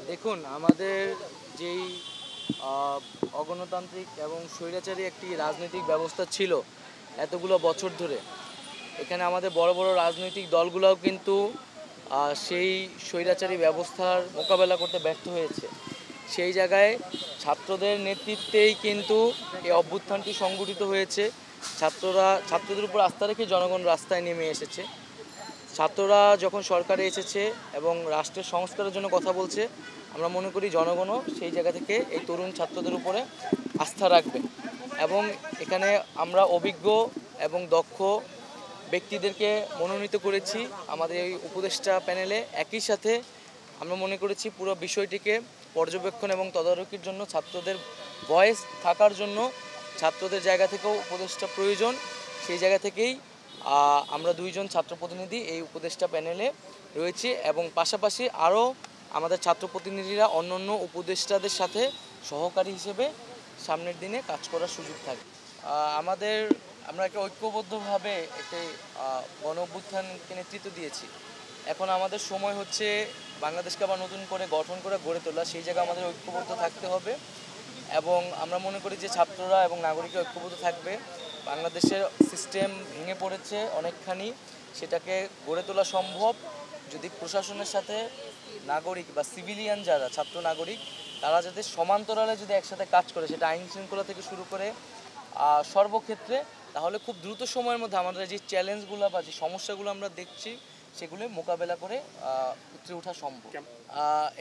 দেখুন, আমাদের যেই অগণতান্ত্রিক এবং স্বৈরাচারী একটি রাজনৈতিক ব্যবস্থা ছিল এতগুলো বছর ধরে, এখানে আমাদের বড় বড় রাজনৈতিক দলগুলোও কিন্তু সেই স্বৈরাচারী ব্যবস্থার মোকাবেলা করতে ব্যর্থ হয়েছে। সেই জায়গায় ছাত্রদের নেতৃত্বেই কিন্তু এই অভ্যুত্থানটি সংগঠিত হয়েছে। ছাত্রদের উপর আস্থা রেখে জনগণ রাস্তায় নেমে এসেছে। ছাত্ররা যখন সরকারে এসেছে এবং রাষ্ট্রের সংস্কারের জন্য কথা বলছে, আমরা মনে করি জনগণও সেই জায়গা থেকে এই তরুণ ছাত্রদের উপরে আস্থা রাখবে। এবং এখানে আমরা অভিজ্ঞ এবং দক্ষ ব্যক্তিদেরকে মনোনীত করেছি আমাদের এই উপদেষ্টা প্যানেলে। একই সাথে আমরা মনে করেছি পুরো বিষয়টিকে পর্যবেক্ষণ এবং তদারকির জন্য ছাত্রদের ভয়েস থাকার জন্য ছাত্রদের জায়গা থেকেও উপদেষ্টা প্রয়োজন। সেই জায়গা থেকেই আমরা দুইজন ছাত্র প্রতিনিধি এই উপদেষ্টা প্যানেলে রয়েছি এবং পাশাপাশি আরও আমাদের ছাত্র প্রতিনিধিরা অন্যান্য উপদেষ্টাদের সাথে সহকারী হিসেবে সামনের দিনে কাজ করার সুযোগ থাকবে। আমরা একটা ঐক্যবদ্ধভাবে একটি গণ অভ্যুত্থানকে নেতৃত্ব দিয়েছি। এখন আমাদের সময় হচ্ছে বাংলাদেশকে আবার নতুন করে গঠন করে গড়ে তোলা। সেই জায়গায় আমাদের ঐক্যবদ্ধ থাকতে হবে এবং আমরা মনে করি যে ছাত্ররা এবং নাগরিকরা ঐক্যবদ্ধ থাকবে। বাংলাদেশের সিস্টেম ভেঙে পড়েছে অনেকখানি, সেটাকে গড়ে তোলা সম্ভব যদি প্রশাসনের সাথে নাগরিক বা সিভিলিয়ান যারা ছাত্র নাগরিক তারা যাতে সমান্তরালে যদি একসাথে কাজ করে, সেটা আইন শৃঙ্খলা থেকে শুরু করে সর্বক্ষেত্রে, তাহলে খুব দ্রুত সময়ের মধ্যে আমাদের যে চ্যালেঞ্জগুলো বা যে সমস্যাগুলো আমরা দেখছি সেগুলো মোকাবেলা করে উতরে ওঠা সম্ভব।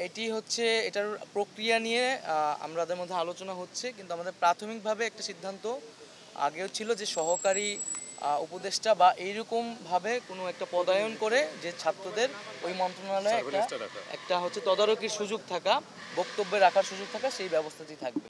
এটি হচ্ছে এটার প্রক্রিয়া নিয়ে আমাদের মধ্যে আলোচনা হচ্ছে, কিন্তু আমাদের প্রাথমিকভাবে একটা সিদ্ধান্ত আগেও ছিল যে সহকারী উপদেষ্টা বা এইরকমভাবে কোনো একটা পদায়ন করে যে ছাত্রদের ওই মন্ত্রণালয়ে একটা হচ্ছে তদারকির সুযোগ থাকা, বক্তব্যে রাখার সুযোগ থাকা, সেই ব্যবস্থাটি থাকবে।